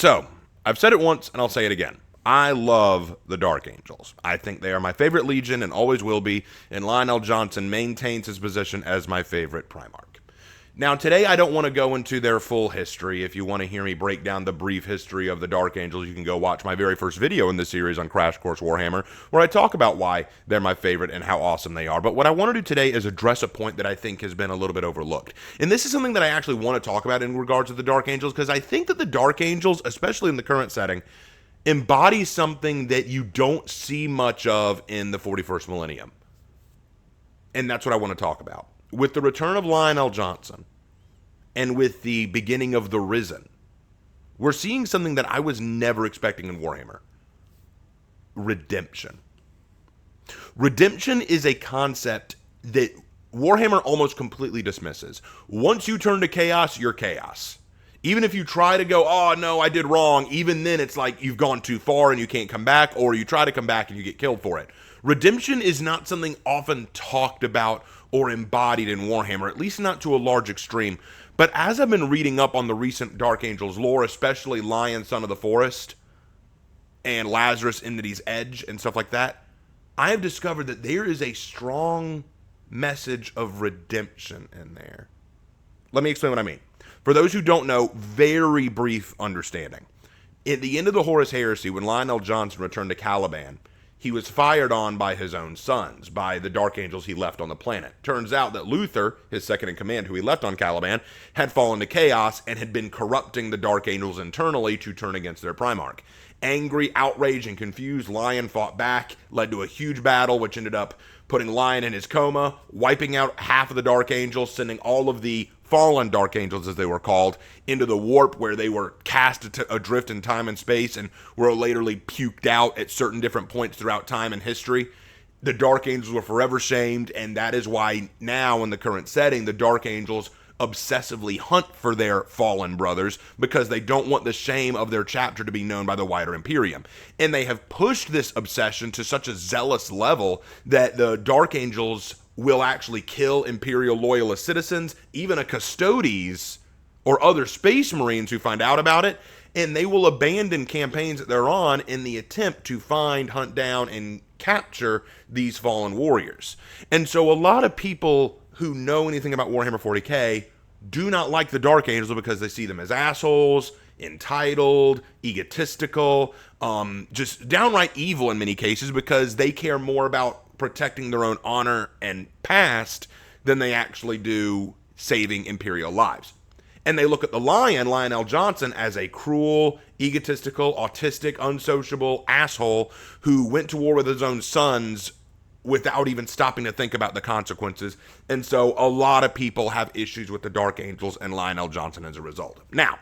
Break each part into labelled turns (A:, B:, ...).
A: So, I've said it once and I'll say it again. I love the Dark Angels. I think they are my favorite Legion and always will be, and Lionel Johnson maintains his position as my favorite Primarch. Now, today I don't want to go into their full history. If you want to hear me break down the brief history of the Dark Angels, you can go watch my very first video in this series on Crash Course Warhammer, where I talk about why they're my favorite and how awesome they are. But what I want to do today is address a point that I think has been a little bit overlooked. And this is something that I actually want to talk about in regards to the Dark Angels, because I think that the Dark Angels, especially in the current setting, embody something that you don't see much of in the 41st millennium. And that's what I want to talk about. With the return of Lionel Johnson and with the beginning of the Risen, we're seeing something that I was never expecting in Warhammer. Redemption. Redemption is a concept that Warhammer almost completely dismisses. Once you turn to chaos, you're chaos. Even if you try to go, oh no, I did wrong, even then it's like you've gone too far and you can't come back, or you try to come back and you get killed for it. Redemption is not something often talked about or embodied in Warhammer, at least not to a large extreme. But as I've been reading up on the recent Dark Angels lore, especially Lion, Son of the Forest, and Lazarus, Entity's Edge, and stuff like that, I have discovered that there is a strong message of redemption in there. Let me explain what I mean. For those who don't know, very brief understanding. At the end of the Horus Heresy, when Lionel Johnson returned to Caliban, he was fired on by his own sons, by the Dark Angels he left on the planet. Turns out that Luther, his second-in-command, who he left on Caliban, had fallen to chaos and had been corrupting the Dark Angels internally to turn against their Primarch. Angry, outraged, and confused, Lion fought back, led to a huge battle, which ended up putting Lion in his coma, wiping out half of the Dark Angels, sending all of the fallen Dark Angels, as they were called, into the warp where they were cast adrift in time and space and were laterally puked out at certain different points throughout time and history. The Dark Angels were forever shamed, and that is why now in the current setting, the Dark Angels obsessively hunt for their fallen brothers because they don't want the shame of their chapter to be known by the wider Imperium. And they have pushed this obsession to such a zealous level that the Dark Angels will actually kill Imperial loyalist citizens, even a Custodes or other Space Marines who find out about it, and they will abandon campaigns that they're on in the attempt to find, hunt down, and capture these fallen warriors. And so a lot of people who know anything about Warhammer 40k do not like the Dark Angels because they see them as assholes, entitled, egotistical, just downright evil in many cases, because they care more about protecting their own honor and past than they actually do saving Imperial lives. And they look at the Lion, Lionel Johnson, as a cruel, egotistical, autistic, unsociable asshole who went to war with his own sons without even stopping to think about the consequences. And so a lot of people have issues with the Dark Angels and Lionel Johnson as a result. Now,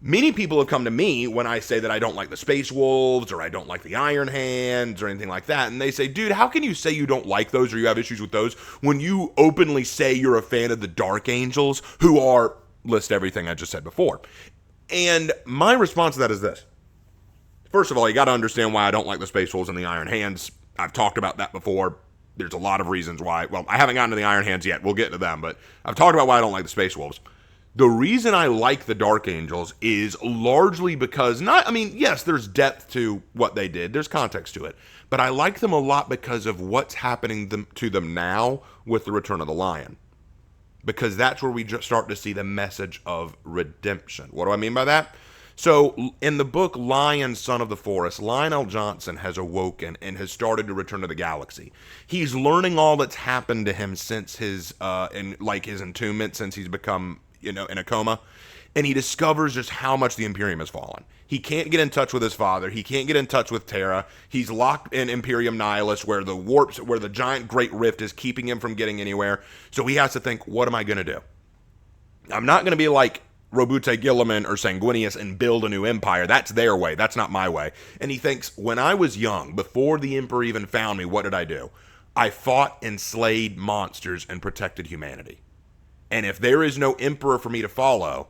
A: many people have come to me when I say that I don't like the Space Wolves or I don't like the Iron Hands or anything like that. And they say, dude, how can you say you don't like those or you have issues with those when you openly say you're a fan of the Dark Angels, who are, list everything I just said before. And my response to that is this. First of all, you got to understand why I don't like the Space Wolves and the Iron Hands. I've talked about that before. There's a lot of reasons why. Well, I haven't gotten to the Iron Hands yet. We'll get to them. But I've talked about why I don't like the Space Wolves. The reason I like the Dark Angels is largely because yes, there's depth to what they did. There's context to it. But I like them a lot because of what's happening to them now with the Return of the Lion. Because that's where we just start to see the message of redemption. What do I mean by that? So in the book Lion, Son of the Forest, Lionel Johnson has awoken and has started to return to the galaxy. He's learning all that's happened to him since his entombment, since he's become, in a coma. And he discovers just how much the Imperium has fallen. He can't get in touch with his father. He can't get in touch with Terra. He's locked in Imperium Nihilus, where the giant Great Rift is keeping him from getting anywhere. So he has to think, what am I going to do? I'm not going to be like Robute Guilliman or Sanguinius and build a new empire. That's their way. That's not my way. And he thinks, when I was young, before the Emperor even found me, what did I do? I fought and slayed monsters and protected humanity. And if there is no Emperor for me to follow,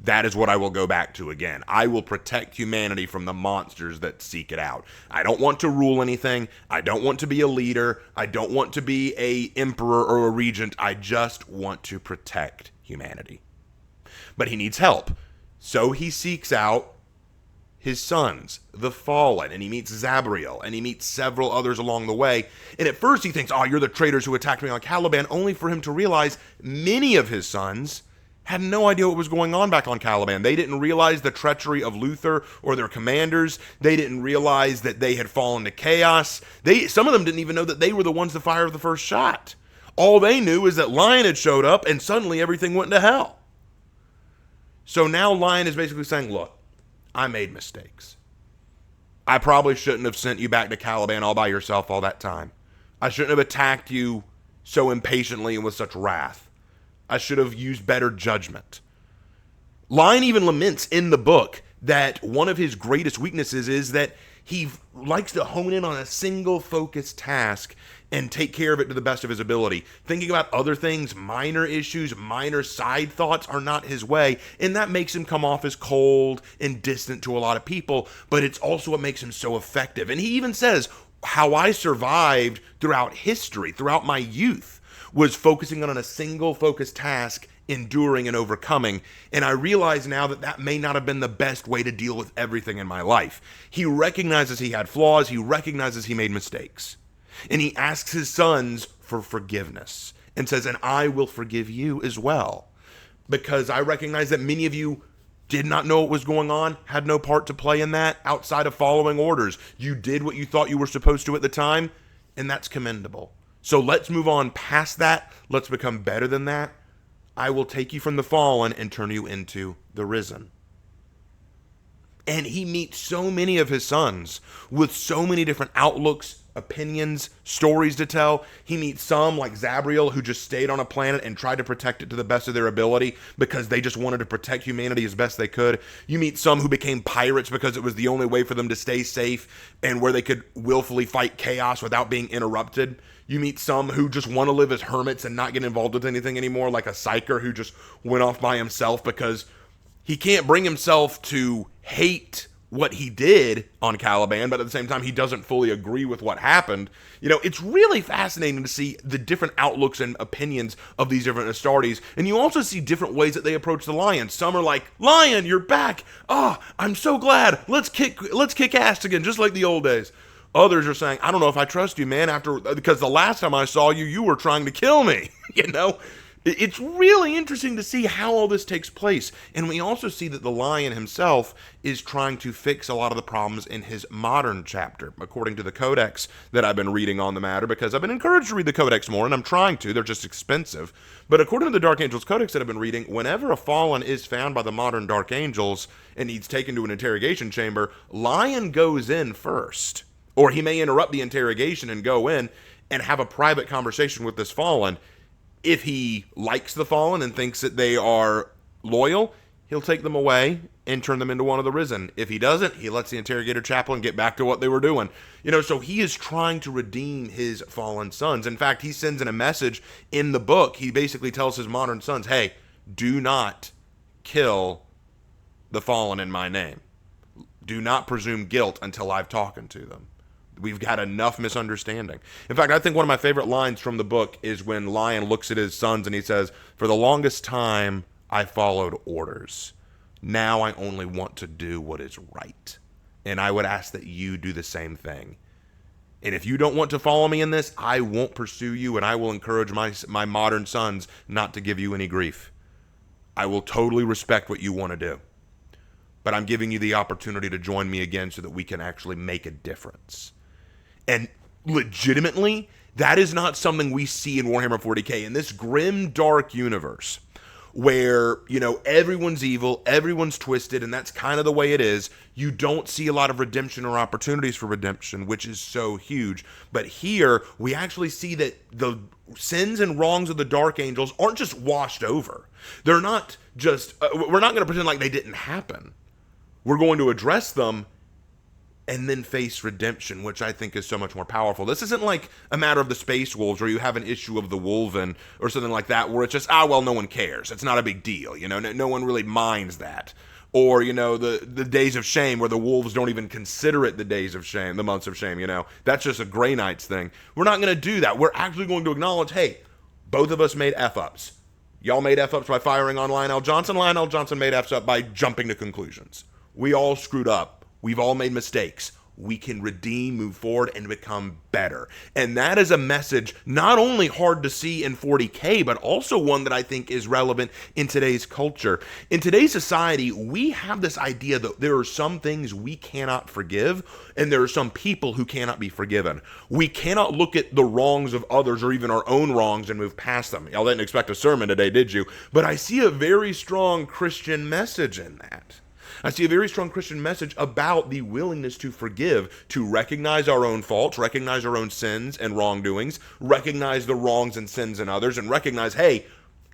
A: that is what I will go back to again. I will protect humanity from the monsters that seek it out. I don't want to rule anything. I don't want to be a leader. I don't want to be a emperor or a regent. I just want to protect humanity. But he needs help. So he seeks out his sons, the Fallen, and he meets Zabriel, and he meets several others along the way. And at first he thinks, oh, you're the traitors who attacked me on Caliban, only for him to realize many of his sons had no idea what was going on back on Caliban. They didn't realize the treachery of Luther or their commanders. They didn't realize that they had fallen to chaos. Some of them didn't even know that they were the ones to fire the first shot. All they knew is that Lion had showed up, and suddenly everything went to hell. So now Lion is basically saying, look, I made mistakes. I probably shouldn't have sent you back to Caliban all by yourself all that time. I shouldn't have attacked you so impatiently and with such wrath. I should have used better judgment. Lion even laments in the book that one of his greatest weaknesses is that he likes to hone in on a single focused task and take care of it to the best of his ability. Thinking about other things, minor issues, minor side thoughts are not his way, and that makes him come off as cold and distant to a lot of people, but it's also what makes him so effective. And he even says, how I survived throughout history, throughout my youth, was focusing on a single focused task, enduring and overcoming. And I realize now that that may not have been the best way to deal with everything in my life. He recognizes he had flaws. He recognizes he made mistakes. And he asks his sons for forgiveness and says, and I will forgive you as well. Because I recognize that many of you did not know what was going on, had no part to play in that outside of following orders. You did what you thought you were supposed to at the time, and that's commendable. So let's move on past that. Let's become better than that. I will take you from the fallen and turn you into the risen. And he meets so many of his sons with so many different outlooks, opinions, stories to tell. He meets some like Zabriel who just stayed on a planet and tried to protect it to the best of their ability because they just wanted to protect humanity as best they could. You meet some who became pirates because it was the only way for them to stay safe and where they could willfully fight chaos without being interrupted. You meet some who just want to live as hermits and not get involved with anything anymore, like a psyker who just went off by himself because he can't bring himself to hate what he did on Caliban, but at the same time, he doesn't fully agree with what happened. You know, it's really fascinating to see the different outlooks and opinions of these different Astartes, and you also see different ways that they approach the Lion. Some are like, Lion, you're back. Oh, I'm so glad. Let's kick ass again, just like the old days. Others are saying, I don't know if I trust you, man, because the last time I saw you, you were trying to kill me. You know, it's really interesting to see how all this takes place. And we also see that the Lion himself is trying to fix a lot of the problems in his modern chapter, according to the codex that I've been reading on the matter, because I've been encouraged to read the codex more, and I'm trying to. They're just expensive. But according to the Dark Angels codex that I've been reading, whenever a fallen is found by the modern Dark Angels and he's taken to an interrogation chamber, Lion goes in first. Or he may interrupt the interrogation and go in and have a private conversation with this fallen. If he likes the fallen and thinks that they are loyal, he'll take them away and turn them into one of the risen. If he doesn't, he lets the interrogator chaplain get back to what they were doing. You know, so he is trying to redeem his fallen sons. In fact, he sends in a message in the book. He basically tells his modern sons, hey, do not kill the fallen in my name. Do not presume guilt until I've talked to them. We've got enough misunderstanding. In fact, I think one of my favorite lines from the book is when Lion looks at his sons and he says, for the longest time, I followed orders. Now I only want to do what is right. And I would ask that you do the same thing. And if you don't want to follow me in this, I won't pursue you, and I will encourage my modern sons not to give you any grief. I will totally respect what you want to do. But I'm giving you the opportunity to join me again so that we can actually make a difference. And legitimately, that is not something we see in Warhammer 40k. In this grim, dark universe where, you know, everyone's evil, everyone's twisted, and that's kind of the way it is, you don't see a lot of redemption or opportunities for redemption, which is so huge. But here, we actually see that the sins and wrongs of the Dark Angels aren't just washed over. They're not just, we're not going to pretend like they didn't happen. We're going to address them and then face redemption, which I think is so much more powerful. This isn't like a matter of the Space Wolves where you have an issue of the Wolven or something like that where it's just, well, no one cares. It's not a big deal. You know, no one really minds that. Or, you know, the Days of Shame where the Wolves don't even consider it the Days of Shame, the months of shame, you know. That's just a Grey Knights thing. We're not going to do that. We're actually going to acknowledge, hey, both of us made F-ups. Y'all made F-ups by firing on Lionel Johnson. Lionel Johnson made F-ups by jumping to conclusions. We all screwed up. We've all made mistakes. We can redeem, move forward, and become better. And that is a message not only hard to see in 40K, but also one that I think is relevant in today's culture. In today's society, we have this idea that there are some things we cannot forgive, and there are some people who cannot be forgiven. We cannot look at the wrongs of others or even our own wrongs and move past them. Y'all didn't expect a sermon today, did you? But I see a very strong Christian message in that. I see a very strong Christian message about the willingness to forgive, to recognize our own faults, recognize our own sins and wrongdoings, recognize the wrongs and sins in others, and recognize, hey,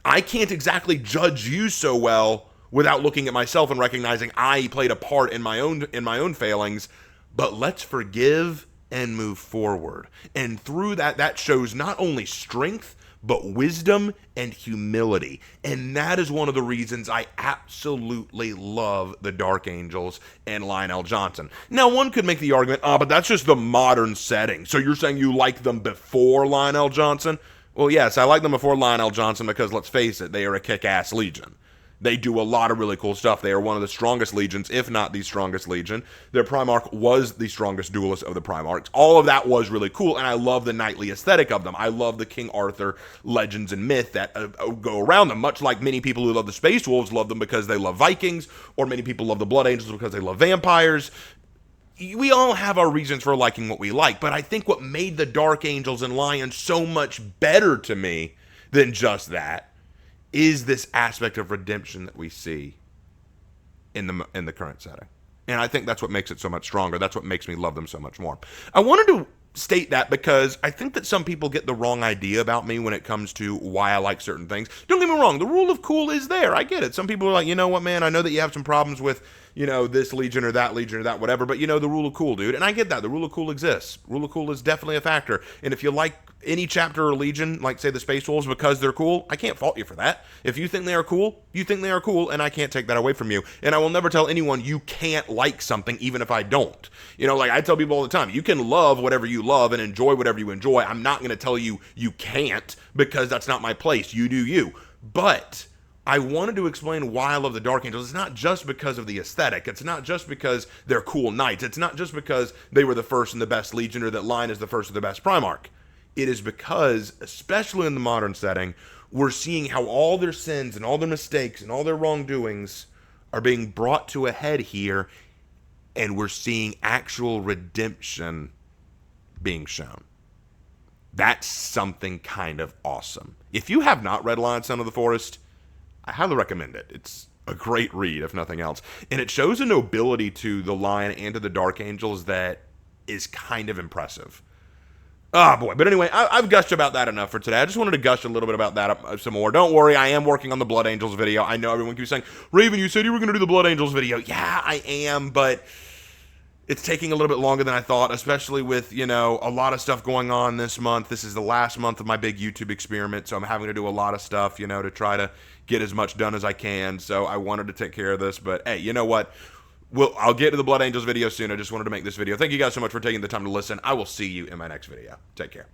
A: I can't exactly judge you so well without looking at myself and recognizing I played a part in my own failings, but let's forgive and move forward. And through that, that shows not only strength, but wisdom and humility. And that is one of the reasons I absolutely love the Dark Angels and Lionel Johnson. Now, one could make the argument, but that's just the modern setting. So you're saying you like them before Lionel Johnson? Well, yes, I like them before Lionel Johnson because, let's face it, they are a kick-ass legion. They do a lot of really cool stuff. They are one of the strongest legions, if not the strongest legion. Their Primarch was the strongest duelist of the Primarchs. All of that was really cool, and I love the knightly aesthetic of them. I love the King Arthur legends and myth that go around them, much like many people who love the Space Wolves love them because they love Vikings, or many people love the Blood Angels because they love vampires. We all have our reasons for liking what we like, but I think what made the Dark Angels and Lions so much better to me than just that is this aspect of redemption that we see in the current setting. And I think that's what makes it so much stronger. That's what makes me love them so much more. I wanted to state that because I think that some people get the wrong idea about me when it comes to why I like certain things. Don't get me wrong, the rule of cool is there. I get it. Some people are like, you know what, man, I know that you have some problems with, this legion or that whatever, but the rule of cool, dude. And I get that. The rule of cool exists. Rule of cool is definitely a factor. And if you like any chapter or legion, like say the Space Wolves, because they're cool, I can't fault you for that. If you think they are cool, you think they are cool, and I can't take that away from you. And I will never tell anyone you can't like something, even if I don't. Like I tell people all the time, you can love whatever you love and enjoy whatever you enjoy. I'm not going to tell you you can't, because that's not my place. You do you. But I wanted to explain why I love the Dark Angels. It's not just because of the aesthetic. It's not just because they're cool knights. It's not just because they were the first and the best legion, or that Lion is the first or the best Primarch. It is because, especially in the modern setting, we're seeing how all their sins and all their mistakes and all their wrongdoings are being brought to a head here, and we're seeing actual redemption being shown. That's something kind of awesome. If you have not read Lion, Son of the Forest, I highly recommend it. It's a great read, if nothing else. And it shows a nobility to the Lion and to the Dark Angels that is kind of impressive. Oh, boy. But anyway, I've gushed about that enough for today. I just wanted to gush a little bit about that some more. Don't worry, I am working on the Blood Angels video. I know everyone keeps saying, Raven, you said you were going to do the Blood Angels video. Yeah, I am, but it's taking a little bit longer than I thought, especially with, a lot of stuff going on this month. This is the last month of my big YouTube experiment, so I'm having to do a lot of stuff, to try to get as much done as I can. So I wanted to take care of this, but hey, you know what? I'll get to the Blood Angels video soon. I just wanted to make this video. Thank you guys so much for taking the time to listen. I will see you in my next video. Take care.